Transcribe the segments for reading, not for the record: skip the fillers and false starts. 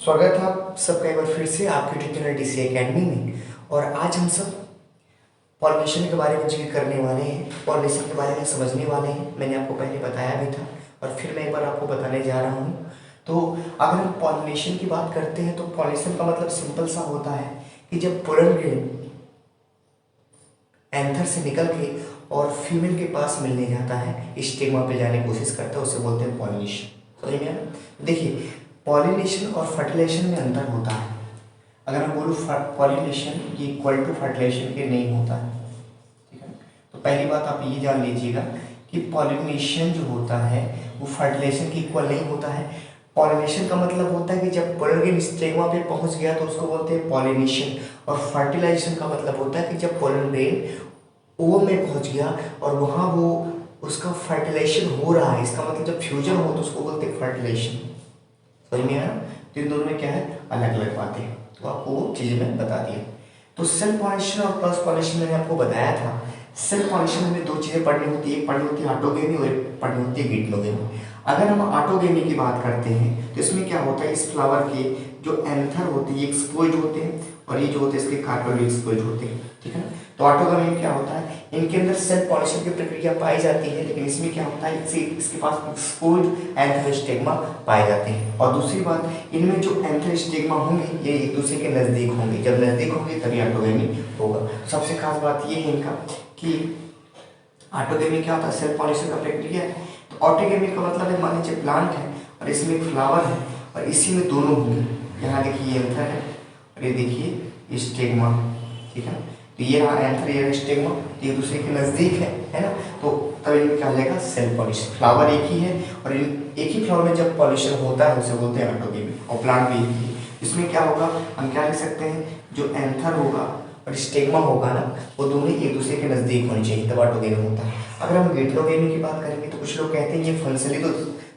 स्वागत है आप सबका एक बार फिर से आपके यूट्यूब चैनल डीसी एकेडमी में। और आज हम सब पॉलिनेशन के बारे में जिक्र करने वाले हैं, पॉलिनेशन के बारे में समझने वाले हैं। मैंने आपको पहले बताया भी था और फिर मैं एक बार आपको बताने जा रहा हूँ। तो अगर हम पॉलिनेशन की बात करते हैं तो पॉलिनेशन का मतलब सिंपल सा होता है कि जब पोलन ग्रेन एंथर से निकल के और फीमेल के पास मिलने जाता है, स्टिग्मा पे जाने की कोशिश करता है, उसे बोलते हैं पॉलिनेशन। समझ में आया? देखिए, पॉलिनेशन और फर्टिलाइजेशन में अंतर होता है। अगर हम बोलूँ पॉलिनेशन ये इक्वल टू फर्टिलाइजेशन के नहीं होता है, ठीक है। तो पहली बात आप ये जान लीजिएगा कि पॉलिनेशन जो होता है वो फर्टिलाइजेशन के इक्वल नहीं होता है। पॉलिनेशन का मतलब होता है कि जब पोलन ग्रेन स्टिग्मा पे पहुंच गया तो उसको बोलते हैं पॉलिनेशन। और फर्टिलाइजेशन का मतलब होता है कि जब पोलन ग्रेन ओवम में पहुंच गया और वहाँ वो उसका फर्टिलाइजेशन हो रहा है, इसका मतलब जब फ्यूजन हो तो उसको बोलते हैं फर्टिलाइजेशन। समझ में आया? तो इन दोनों में क्या है, अलग अलग बातें हैं। तो आपको वो चीज़ें मैं बता दिया। तो सेल्फ पॉलिनेशन और क्रॉस पॉलिनेशन मैंने आपको बताया था। सेल्फ पॉलिनेशन में दो चीज़ें पढ़नी होती है, एक पढ़नी होती है ऑटोगेमी और एक पढ़नी होती है गिटोगेमी। अगर हम ऑटोगेमी की बात करते हैं तो इसमें क्या होता है, इस फ्लावर के जो एंथर होते हैं ये एक्सपोज होते हैं और ये जो होते हैं इसके कार्पेल एक्सपोज होते हैं, ठीक है ना। तो ऑटोगेमी में क्या होता है, इनके अंदर सेल्फ पॉलिनेशन की प्रक्रिया पाई जाती है, लेकिन इसमें क्या होता है, इसके पास एक्सपोज एंथर स्टिग्मा पाए जाते हैं। और दूसरी बात, इनमें जो एंथर स्टिग्मा होंगे ये एक दूसरे के नज़दीक होंगे, जब नज़दीक होंगे तभी ऑटोगेमी होगा। सबसे खास बात ये है इनका कि ऑटोगेमी क्या होता है, सेल्फ पॉलिनेशन का प्रक्रिया है। तो ऑटोगेमी का मतलब है, मान लीजिए प्लांट है और इसमें एक फ्लावर है और इसी में दोनों होंगे। यहाँ देखिए ये एंथर है और ये देखिए स्टिग्मा, ठीक है। तो ये रहा एंथर, ये स्टिग्मा, तो एक दूसरे के नज़दीक है ना। तो तब इनमें क्या हो जाएगा, सेल्फ पॉलिनेशन। फ्लावर एक ही है और एक ही फ्लावर में जब पॉलिनेशन होता है उसे बोलते हैं ऑटोगेमी। और प्लांट भी एक ही है। इसमें क्या होगा, हम क्या लिख सकते हैं, जो एंथर होगा और स्टिग्मा होगा ना, वो दोनों एक दूसरे के नज़दीक होनी चाहिए, तब ऑटोगेमी होता है। अगर हम गिटोगेमी की बात करेंगे तो कुछ लोग कहते हैं ये फंक्शनली तो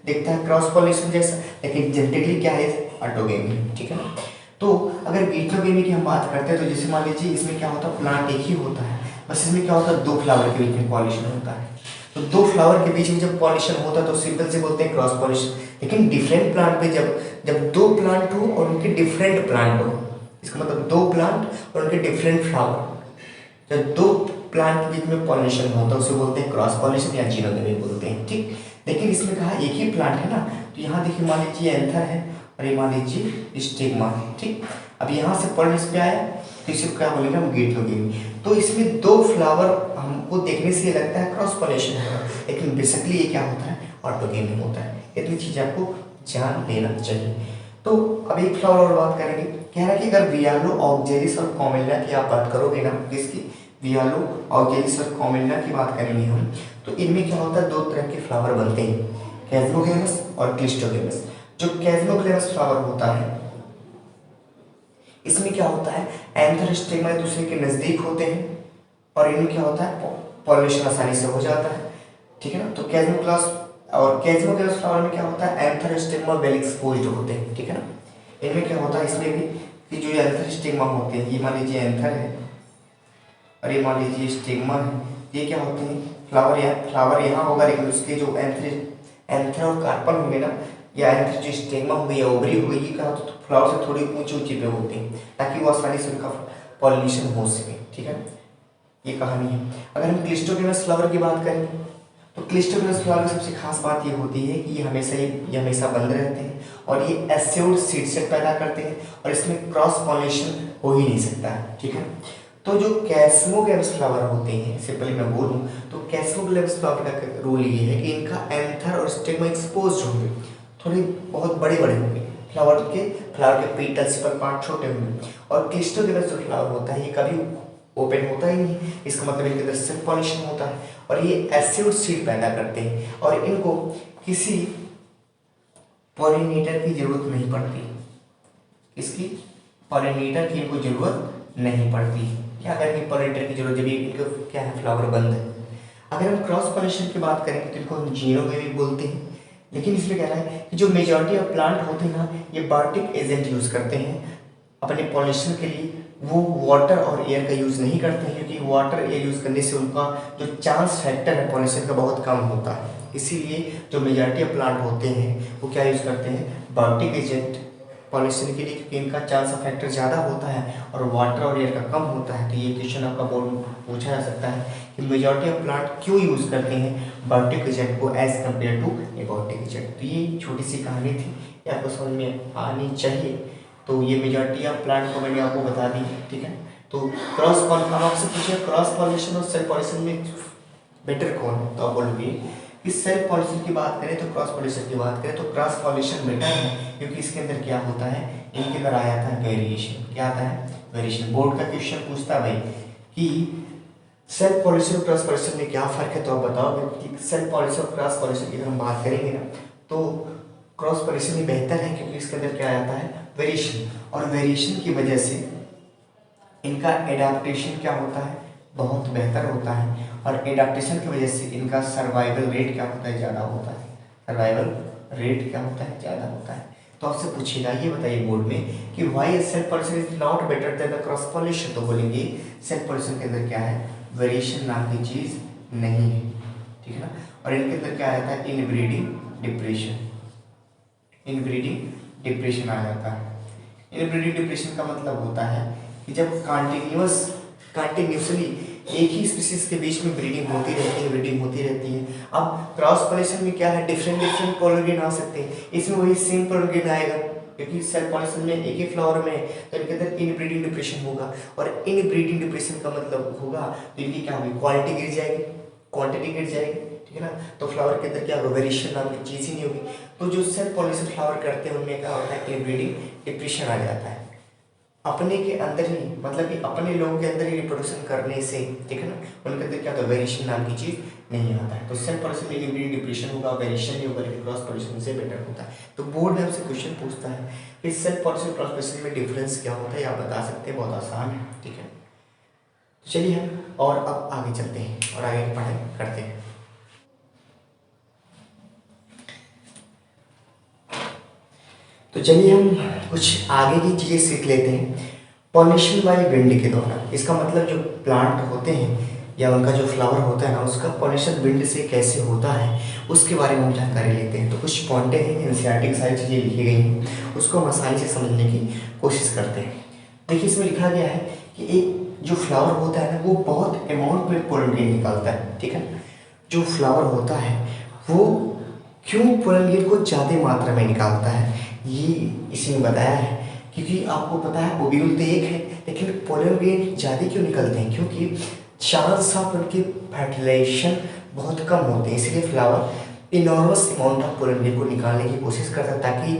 दिखता है क्रॉस पॉलिनेशन जैसा, लेकिन जेनेटिकली क्या है, ऑटोगेमी, ठीक है ना। तो अगर गिटोगेमी की हम बात करते हैं तो जैसे मान लीजिए इसमें क्या होता है, प्लांट एक ही होता है, बस इसमें क्या होता है, दो फ्लावर के बीच में पॉलिनेशन होता है। तो दो फ्लावर के बीच में जब पॉलिनेशन होता है तो सिंपल से बोलते हैं क्रॉस पॉलिनेशन। लेकिन डिफरेंट प्लांट पे जब दो प्लांट हो और उनके डिफरेंट प्लांट हो, इसका मतलब दो प्लांट और उनके डिफरेंट फ्लावर, जब दो प्लांट के बीच में पॉलिनेशन होता है उसे बोलते हैं क्रॉस पॉलिनेशन या जीनोगेमी बोलते हैं, ठीक। लेकिन इसमें कहा एक ही प्लांट है ना, तो यहाँ देखिए मान लीजिए एंथर है और ये मान लीजिए स्टिग्मा है, ठीक। अब यहाँ से पॉलिनेशन पे आया तो इसे क्या बोलेंगे हम, गिटोगेमी। तो इसमें दो फ्लावर हमको देखने से लगता है क्रॉस पॉलिनेशन होगा, लेकिन बेसिकली ये क्या होता है, ऑटोगेमी होता है। इतनी चीज़ आपको जान लेना चाहिए। तो अब एक फ्लावर और बात करेंगे। कह रहा है कि अगर वियालो, ऑक्जेलिस और कॉमेलिना की आप बात करोगे ना, किसकी, वियालो, ऑक्जेलिस और कॉमेलिना की बात करेंगे हम, तो इनमें क्या होता है, दो तरह के फ्लावर बनते हैं, कैस्मोगेमस और क्लिस्टोगेमस। जो कैस्मोगेमस फ्लावर होता है इसमें क्या होता है, एंथर स्टिग्मा एक दूसरे के नज़दीक होते हैं और इनमें क्या होता है, पॉलिनेशन आसानी से हो जाता है, ठीक है ना। तो कैस्मोगेमस फ्लावर में क्या होता है, एंथर स्टिग्मा वेल एक्सपोज्ड होते हैं, ठीक है ना। इनमें क्या होता है, इसमें भी कि जो एंथर स्टिग्मा होते हैं, ये मान लीजिए एंथर है और ये मान लीजिए स्टिग्मा है, ये क्या होते हैं, फ्लावर यहाँ होगा, लेकिन उसके जो एंथर और कार्पल होंगे ना, या एंथर जो स्टिग्मा होगी या ओवरी होगी, ये क्या होता है, फ्लावर से थोड़ी ऊंचे ऊंचे पे होते हैं ताकि वो आसानी से उनका पॉलिनेशन हो सके, ठीक है। ये कहानी है। अगर हम क्लिस्टोगेमस फ्लावर की बात करें तो क्लिस्टोगेमस फ्लावर की सबसे खास बात ये होती है कि ये हमेशा बंद रहते हैं और ये एस्योड सीड सेट पैदा करते हैं और इसमें क्रॉस पॉलिनेशन हो ही नहीं सकता है, ठीक है। तो जो कैस्मोगेमस फ्लावर होते हैं, सिंपली मैं बोलूँ तो कैस्मोगेमस फ्लावर का रूल ये है कि इनका एंथर और स्टिग्मा एक्सपोज होंगे, थोड़े बहुत बड़े बड़े होंगे, फ्लावर के पेटल सेपल पार्ट छोटे होंगे। और क्लिस्टोगेमस जो फ्लावर होता है ये कभी ओपन होता ही नहीं, इसका मतलब इनके अंदर सेल्फ पॉलिनेशन होता है और ये एसिड सीड पैदा करते हैं और इनको किसी पॉलिनेटर की जरूरत नहीं पड़ती, इसकी पॉलिनेटर की इनको जरूरत नहीं पड़ती। क्या करेंगे, पॉलिनेटर की जरूरत, जब इनको क्या है, फ्लावर बंद है। अगर हम क्रॉस पॉलिनेशन की बात करेंगे तो इनको हम जीनोगेमी बोलते हैं। लेकिन इसमें कह रहा है कि जो मेजॉरिटी ऑफ प्लांट होते हैं ना, ये बायोटिक एजेंट यूज करते हैं अपने पॉलिनेशन के लिए, वो वाटर और एयर का यूज़ नहीं करते हैं, क्योंकि वाटर एयर यूज़ करने से उनका जो चांस फैक्टर है पॉलिनेशन का बहुत कम होता है। इसीलिए जो मेजॉरिटी ऑफ प्लांट होते हैं वो क्या यूज़ करते हैं, बायोटिक एजेंट पॉलिनेशन के लिए, क्योंकि इनका चांस ऑफ फैक्टर ज़्यादा होता है और वाटर और एयर का कम होता है। तो ये क्वेश्चन आपका बोर्ड में पूछा जा सकता है कि मेजॉरिटी ऑफ प्लांट क्यों यूज़ करते हैं बायोटिक एजेंट को as compare to abiotic agent. तो ये छोटी सी कहानी थी, ये आपको समझ में आनी चाहिए। तो ये मेजॉरिटी ऑफ प्लांट को मैंने आपको बता दी, ठीक है। तो क्रॉस पॉल, अब आपसे पूछिए क्रॉस पॉलिनेशन और सेल्फ पॉलिनेशन में बेटर कौन है, तो आप बोलोगे कि सेल्फ पॉलिनेशन की बात करें तो क्रॉस पॉलिनेशन की बात करें तो क्रॉस पॉलिनेशन बेटर है, क्योंकि इसके अंदर क्या होता है, इनके अंदर आ जाता है वेरिएशन। क्या आता है, वेरिएशन। बोर्ड का क्वेश्चन पूछता है भाई कि सेल्फ पॉलिनेशन और क्रॉस पॉलिनेशन में क्या फर्क है, तो आप बताओगे कि सेल्फ पॉलिनेशन और क्रॉस पॉलिनेशन की अगर हम बात करेंगे ना तो क्रॉस पॉलिनेशन ही बेहतर है, क्योंकि इसके अंदर क्या आता है, वेरिएशन। और वेरिएशन की वजह से इनका एडाप्टेशन क्या होता है, बहुत बेहतर होता है। और एडाप्टेशन की वजह से इनका सर्वाइवल रेट क्या होता है, ज़्यादा होता है। सर्वाइवल रेट क्या होता है, ज़्यादा होता है। तो आपसे पूछेगा, ये बताइए बोर्ड में कि why self pollination is not better than the cross pollination. तो बोलेंगे सेल्फ पॉलिनेशन के अंदर क्या है, वेरिएशन नाम की चीज़ नहीं है, ठीक है ना। और इनके अंदर क्या रहता है, इनब्रीडिंग डिप्रेशन। इनब्रीडिंग डिप्रेशन आ जाता है। इनब्रीडिंग डिप्रेशन का मतलब होता है कि जब कंटिन्यूसली एक ही स्पीशीज के बीच में ब्रीडिंग होती रहती है, ब्रीडिंग होती रहती है। अब क्रॉस पॉलिनेशन में क्या है, डिफरेंट पोलर गेन आ सकते हैं, इसमें वही सेम पोलर गेन आएगा, क्योंकि सेल्फ पॉलिनेशन में एक ही फ्लावर में तो इनके अंदर इनब्रीडिंग डिप्रेशन होगा। और इनब्रीडिंग डिप्रेशन का मतलब होगा तो इनकी क्या होगी, क्वालिटी गिर जाएगी, क्वांटिटी गिर जाएगी, ठीक है ना। तो फ्लावर के अंदर क्या होगा, वेरिएशन नाम की चीज़ ही नहीं होगी। तो जो सेल्फ पॉलिनेशन फ्लावर करते हैं उनमें क्या होता है, इनब्रीडिंग डिप्रेशन आ जाता है। अपने के अंदर ही, मतलब कि अपने लोगों के अंदर ही रिप्रोडक्शन करने से, ठीक है ना, उनके अंदर क्या होता है, वेरिएशन नाम की चीज़ नहीं आता है। तो सेल्फ पॉलिनेशन में इनब्रीडिंग डिप्रेशन होगा, वेरिएशन नहीं होगा, लेकिन क्रॉस पॉलिनेशन से बेटर होता है। तो बोर्ड में हमसे क्वेश्चन पूछता है कि सेल्फ पॉलिनेशन क्रॉस पॉलिनेशन में डिफरेंस क्या होता है, आप बता सकते हैं, बहुत आसान है, ठीक है। तो चलिए हम और अब आगे चलते हैं और आगे की पढ़ाई करते हैं। तो चलिए हम कुछ आगे की चीज़ें सीख लेते हैं। पॉलिनेशन बाय विंड के दौरान, इसका मतलब जो प्लांट होते हैं या उनका जो फ्लावर होता है ना, उसका पॉलिनेशन विंड से कैसे होता है उसके बारे में हम जानकारी लेते हैं। तो कुछ पॉइंटें हैं, एनसीईआरटी की सारी चीज़ें लिखी गई हैं, उसको हम आसानी से समझने की कोशिश करते हैं। देखिए इसमें लिखा गया है कि एक जो फ्लावर होता है ना वो बहुत अमाउंट में पोलन ग्रेन निकालता है, ठीक है। जो फ्लावर होता है वो क्यों पोलन ग्रेन को ज़्यादा मात्रा में निकालता है, ये इसी में बताया है। क्योंकि आपको पता है ओव्यूल तो एक है, लेकिन पोलन ग्रेन ज़्यादा क्यों निकलते हैं, क्योंकि चांस ऑफ उनकी फर्टिलाइजेशन बहुत कम होते हैं, इसलिए flower enormous amount of pollen grain को निकालने की कोशिश करता है ताकि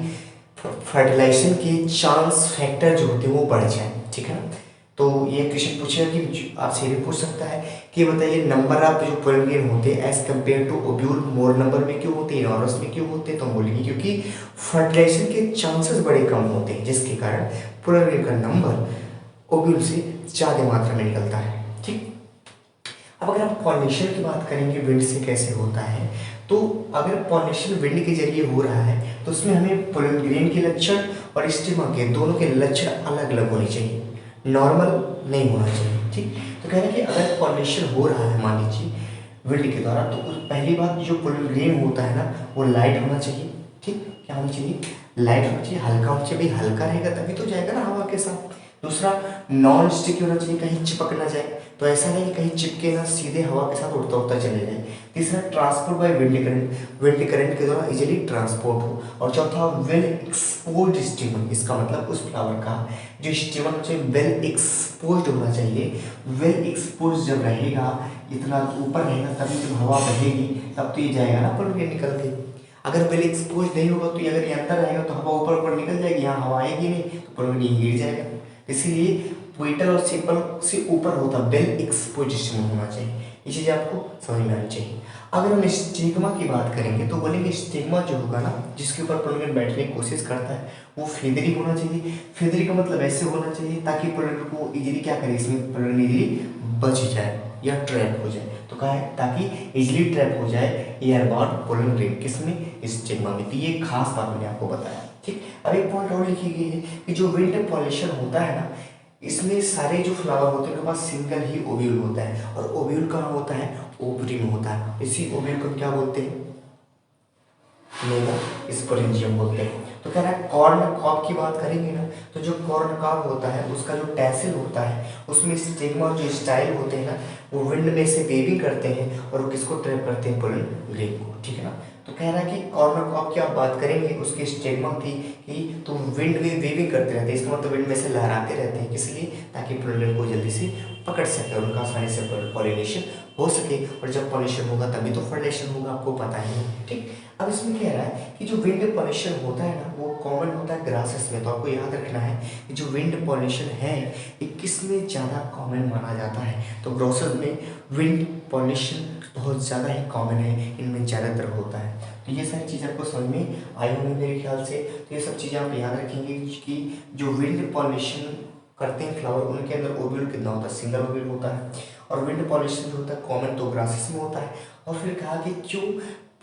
फर्टिलाइजेशन के चांस फैक्टर जो होते हैं वो बढ़ जाए, ठीक है ना। तो ये क्वेश्चन पूछेगा कि आपसे ये भी पूछ सकता है कि बताइए नंबर ऑफ जो पोलन ग्रेन होते हैं as compare to ovule more number में क्यों होते हैं, इनॉर्मस में क्यों होते हैं। तो हम बोलेंगे क्योंकि फर्टिलाइजेशन के चांसेस बड़े कम होते हैं, जिसके कारण पोलन ग्रेन का नंबर ओव्यूल से ज़्यादा मात्रा में निकलता है, ठीक। अब अगर हम पॉलिनेशन की बात करेंगे विंड से कैसे होता है, तो अगर पॉलिनेशन विंड के जरिए हो रहा है तो उसमें हमें पोलन ग्रेन के लक्षण और स्टिग्मा के दोनों के लक्षण अलग अलग होने चाहिए, नॉर्मल नहीं होना चाहिए, ठीक। तो कह रहे हैं कि अगर पॉलिनेशन हो रहा है मान लीजिए विंड के द्वारा, तो पहली बात जो पोलन ग्रेन होता है ना वो लाइट होना चाहिए, ठीक। क्या होना चाहिए, लाइट होना चाहिए, हल्का होना चाहिए, भाई हल्का रहेगा तभी तो जाएगा ना हवा के साथ। दूसरा नॉन स्टिकी होना चाहिए, कहीं चिपक ना जाए, तो ऐसा नहीं कि कहीं चिपके ना, सीधे हवा के साथ उड़ता उड़ता चले जाए। तीसरा ट्रांसपोर्ट बाय विंड करंट के द्वारा इजीली ट्रांसपोर्ट हो। और चौथा वेल एक्सपोज्ड स्टिमन, इसका मतलब उस फ्लावर का जो स्टिमन होना चाहिए वेल एक्सपोज्ड होना चाहिए। वेल एक्सपोज जब रहेगा, इतना ऊपर रहेगा, तभी जब हवा बहेगी तब तो ये जाएगा ना पोलन ग्रेन निकल के। अगर वेल एक्सपोज नहीं होगा तो ये अगर ये अंदर रहेगा तो हवा ऊपर ऊपर निकल जाएगी, यहाँ हवा आएगी नहीं तो पोलन ग्रेन गिर जाएगा। इसीलिए ट्विटर और सेपल से ऊपर होता वेल एक्सपोजिशन होना चाहिए, ये चीज़ आपको समझ में आनी चाहिए। अगर हम स्टिग्मा की बात करेंगे तो बोलेंगे स्टिग्मा जो होगा ना, जिसके ऊपर पोलन ग्रेन बैठने की कोशिश करता है, वो फेदरी होना चाहिए। फेदरी का मतलब ऐसे होना चाहिए ताकि पोलन ग्रेन को इजीली क्या करे, इसमें पोलन ग्रेन इजीली बच जाए या ट्रैप हो जाए। तो कहा है ताकि इजीली ट्रैप हो जाए एयर बाउंड पोलन ग्रेन, किसमें, स्टिग्मा में। तो ये खास बात मैंने आपको बताया, ठीक। अब एक पॉइंट और लिखी गई है कि जो विंड पॉलिनेशन होता है ना, इसमें सारे जो फ्लावर होते हैं उनके पास सिंगल ही ओव्यूल होता है, और ओव्यूल कहाँ होता है, ओवरी में होता है। इसी ओव्यूल को क्या बोलते हैं, मेगा स्पोरेंजियम बोलते हैं। तो कह रहा है कॉर्न कॉर्ब की बात करेंगे ना, तो जो कॉर्न कॉर्ब होता है उसका जो टैसल होता है उसमें स्टिग्मा और जो स्टाइल होते हैं ना वो विंड में से वेविंग करते हैं और वो किसको ट्रैप करते हैं, पोलन ग्रेन को, ठीक है ना। तो कह रहा है कि कॉर्न कॉर्ब की आप बात करेंगे, उसकी स्टिग्मा थी कि तो विंड में वेविंग करते रहते हैं, इसका मतलब विंड में से लहराते रहते हैं, इसलिए ताकि पोलन को जल्दी से पकड़ सके और उनका आसानी से पॉलिनेशन हो सके, और जब पॉलिनेशन होगा तभी तो फर्टिलाइजेशन होगा, आपको पता ही है, ठीक। अब इसमें कह रहा है कि जो विंड पॉलिनेशन होता है ना वो कॉमन होता है ग्रासेस में, तो आपको याद रखना है कि जो विंड पॉलिनेशन है ये किस में ज़्यादा कॉमन माना जाता है, तो ग्रासेस में विंड पॉलिनेशन बहुत ज़्यादा ही कॉमन है, इनमें ज़्यादातर होता है। तो ये सारी चीज़ आपको समझ में आई होंगी मेरे ख्याल से। तो ये सब चीज़ें आप याद रखेंगे कि जो विंड पॉलिनेशन करते हैं फ्लावर उनके अंदर ओव्यूल कितना होता है, सिंगल ओव्यूल होता है, और विंड पॉलिनेशन जो होता है कॉमन तो ग्रासेस में होता है। और फिर कहा कि क्यों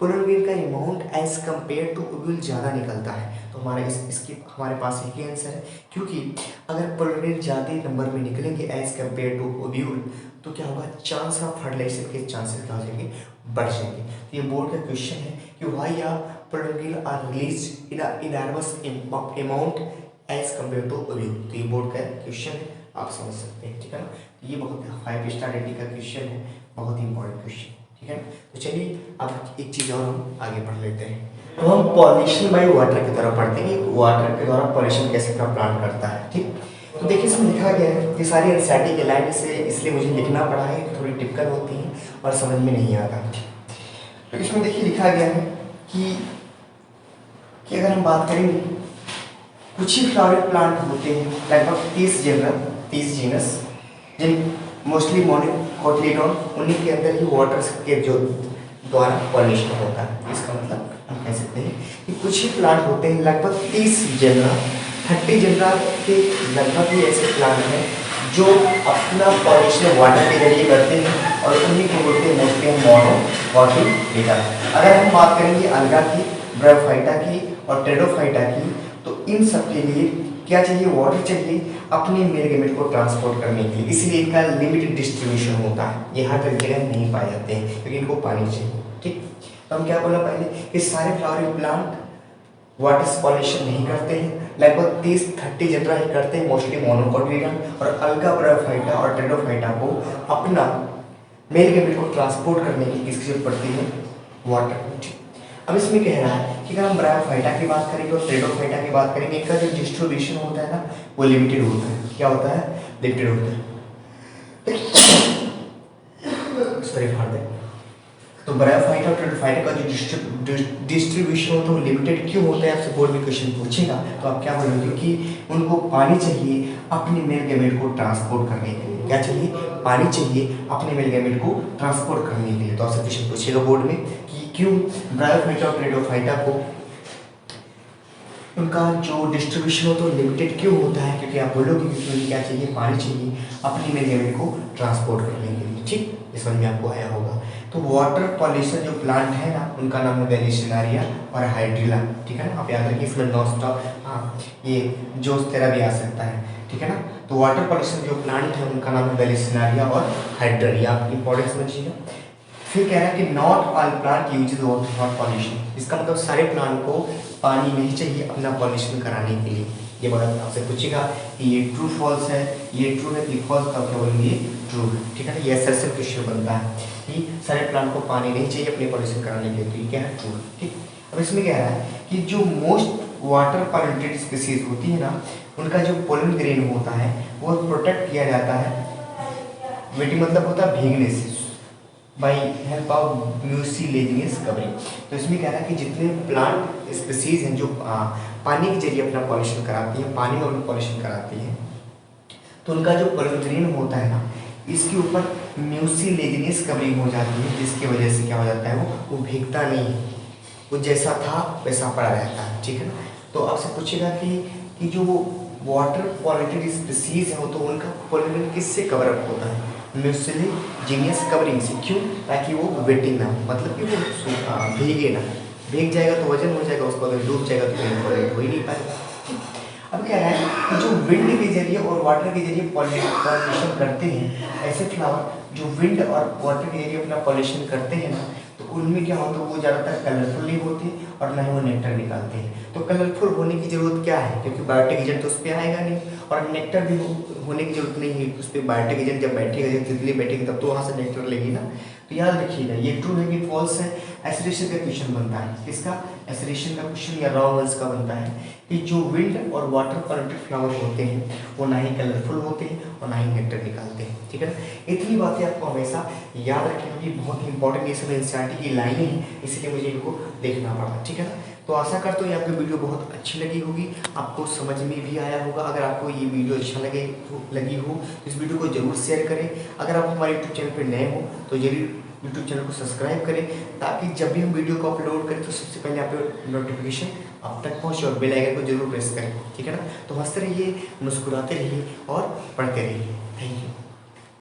पोलन ग्रेन का amount as compare to ovule ज़्यादा निकलता है, तो इसकी हमारे पास एक ही आंसर है, क्योंकि अगर पोलन ग्रेन ज़्यादा नंबर में निकलेंगे एज कम्पेयर टू ओव्यूल तो क्या होगा, चांस ऑफ फर्टिलाइजेशन के चांसेस क्या हो जाएंगे, बढ़ जाएंगे। तो ये बोर्ड का क्वेश्चन है कि why are pollen grain are release in enormous amount as compare to ovule, तो ये बोर्ड का क्वेश्चन है, आप समझ सकते हैं, ठीक है ना। ये बहुत 5 स्टार रेटिंग का क्वेश्चन है, बहुत ही इंपॉर्टेंट क्वेश्चन, ठीक है। तो चलिए अब एक चीज़ और हम आगे पढ़ लेते हैं। तो हम पॉलिनेशन बाय वाटर की तरह पढ़ते हैं कि वाटर के द्वारा पॉलिनेशन कैसे अपना प्लांट करता है, ठीक। तो देखिए इसमें लिखा गया है, ये सारी एनसीईआरटी की लाइन से इसलिए मुझे लिखना पड़ा है, थोड़ी टिपिकल होती हैं और समझ में नहीं आता। तो इसमें देखिए लिखा गया है कि अगर हम बात करेंगे कुछ ही फ्लावरिंग प्लांट होते हैं लगभग 30 जीनस जिन मोस्टली मोनोकोटिलीडोन, उन्हीं के अंदर ही वाटर के जो द्वारा पॉलिनेशन होता है। इसका मतलब हम कह सकते हैं कि कुछ ही प्लांट होते हैं लगभग 30 जनरा के लगभग ही ऐसे प्लांट हैं जो अपना पॉलिनेशन वाटर के जरिए करते हैं और उन्हीं को बोलते हैं मोस्टली मोनोकोटिलीडोन। अगर हम बात करेंगे अलगा की, ब्रायोफाइटा की और टेरिडोफाइटा की, तो इन सब के लिए क्या चाहिए, वाटर चाहिए अपने मेल गैमेट को ट्रांसपोर्ट करने के लिए, इसलिए इनका लिमिटेड डिस्ट्रीब्यूशन होता है, ये हर जगह नहीं पाए जाते हैं क्योंकि इनको पानी चाहिए, ठीक। तो हम क्या बोला पहले कि सारे फ्लावरिंग प्लांट वाटर पॉलिनेशन नहीं करते हैं, लगभग 30-30 जनरा ही करते हैं, मोस्टली मोनोकोटिलीडोन, और अलगा, ब्रायोफाइटा और टेरिडोफाइटा को अपना मेल गैमेट को ट्रांसपोर्ट करने की किसकी जरूरत पड़ती है, वाटर, ठीक। अब इसमें कह रहा है कि अगर हम ब्रायोफाइटा की बात करेंगे और टेरिडोफाइटा की बात करेंगे, इनका जो डिस्ट्रीब्यूशन होता है ना वो लिमिटेड होता है। क्या होता है, लिमिटेड होता है, सॉरी फॉर दैट। तो ब्रायोफाइटा और टेरिडोफाइटा का जो डिस्ट्रीब्यूशन होता है वो लिमिटेड क्यों होता है, आपसे बोर्ड में क्वेश्चन पूछेगा तो आप क्या बोलोगे कि उनको पानी चाहिए अपने मेल गैमेट को ट्रांसपोर्ट करने के लिए, क्या चाहिए, पानी चाहिए अपने मेल गैमेट को ट्रांसपोर्ट करने के लिए। तो आपसे क्वेश्चन पूछेगा बोर्ड में कि क्यों ब्रायोफाइटा और टेरिडोफाइटा को उनका जो डिस्ट्रीब्यूशन हो तो लिमिटेड क्यों होता है, क्योंकि आप बोलोगे कि उन्हें क्या चाहिए, पानी चाहिए अपनी मेल गैमेट को ट्रांसपोर्ट करने के लिए, ठीक। इस समझ में आपको आया होगा। तो वाटर पॉलिनेशन जो प्लांट है ना उनका नाम है वेलिसिनारिया और हाइड्रिला, ठीक है ना। आप याद रखिए इसमें नॉन स्टॉप, हाँ ये जोस्टेरा भी आ सकता है, ठीक है ना। तो वाटर पॉलिनेशन जो प्लांट है उनका नाम है वेलिसिनारिया और हाइड्रिला, आप इंपॉर्टेंट समझिएगा। फिर कह रहा है कि not all plant uses water for pollination, इसका मतलब सारे प्लांट को पानी नहीं चाहिए अपना पॉलिनेशन कराने के लिए। ये बात आपसे पूछेगा कि ये ट्रू फॉल्स है, ये ट्रू है कि फॉल्स, तो आप क्या बोलेंगे ट्रू है, ठीक है ना। ये एसएसएल क्वेश्चन बनता है कि सारे प्लांट को पानी नहीं चाहिए अपने पॉलिनेशन कराने के लिए, तो ये क्या है, ट्रू है, ठीक। अब इसमें कह रहा है कि जो मोस्ट वाटर पॉलिनेटेड स्पीसीज होती है ना उनका जो पोलन ग्रेन होता है वो प्रोटेक्ट किया जाता है, वेटिंग मतलब होता है भीगने से, बाई हेल्प ऑफ म्यूसिलेजियस कवरिंग। तो इसमें कह रहा है कि जितने प्लांट स्पीसीज हैं जो पानी के जरिए अपना पॉलिनेशन कराती हैं, पानी में अपना पॉलिनेशन कराती हैं, तो उनका जो पोलन ग्रेन होता है ना इसके ऊपर म्यूसिलेजियस कवरिंग हो जाती है, जिसकी वजह से क्या हो जाता है, वो भीगता नहीं है, वो जैसा था वैसा पड़ा रहता है, ठीक है ना। तो आपसे पूछेगा कि जो वाटर पॉलिनेटेड स्पीसीज है तो उनका पोलन ग्रेन किससे कवर अप होता है, म्यूसिलेजियस कवरिंग से, क्यों, ताकि वो वेटिंग ना हो, मतलब कि वो भीगे ना, भीग जाएगा तो वजन हो जाएगा उसको, अगर डूब जाएगा तो पॉलिनेट हो ही नहीं पाएगा। अब कह रहा है कि जो विंड के जरिए और वाटर के जरिए पॉलिनेशन करते हैं, ऐसे फ्लावर जो विंड और वाटर के जरिए अपना पॉलिनेशन करते हैं ना तो उनमें क्या होता है, वो ज़्यादातर कलरफुल नहीं होते और ना ही वो नेक्टर निकालते हैं। तो कलरफुल होने की ज़रूरत क्या है, क्योंकि बायोटिक एजेंट तो उस पर आएगा नहीं, और नेक्टर भी होने की जरूरत नहीं है उस पर। बायोटिक एजेंट जब बैठेगा, जब तितली बैठेगी तब तो वहाँ से नेक्टर लेगी ना। तो याद रखिएगा ये ट्रू है कि फॉल्स है। एसिडेशन का क्वेश्चन बनता है, किसका, एसिडेशन का क्वेश्चन या रॉ वेल्स का बनता है कि जो विंड और वाटर परमिटेड फ्लावर होते हैं वो ना ही कलरफुल होते हैं और ना ही नेक्टर निकालते हैं। ठीक है ना, इतनी बातें आपको हमेशा याद रखनी होगी, बहुत ही इंपॉर्टेंट ये सब एनसीईआरटी की लाइनें हैं, इसलिए मुझे इनको देखना पड़ा। ठीक है ना, तो आशा करता हूँ ये आपकी वीडियो बहुत अच्छी लगी होगी, आपको समझ में भी आया होगा। अगर आपको ये वीडियो अच्छा लगी हो तो इस वीडियो को जरूर शेयर करें। अगर आप हमारे यूट्यूब चैनल पर नए हो तो जरूर यूट्यूब चैनल को सब्सक्राइब करें, ताकि जब भी हम वीडियो को अपलोड करें तो सबसे पहले आप नोटिफिकेशन आप तक पहुँचे, और बेल आइकन को जरूर प्रेस करें। ठीक है ना, तो हंसते रहिए, मुस्कुराते रहिए और पढ़ते रहिए। Thank you.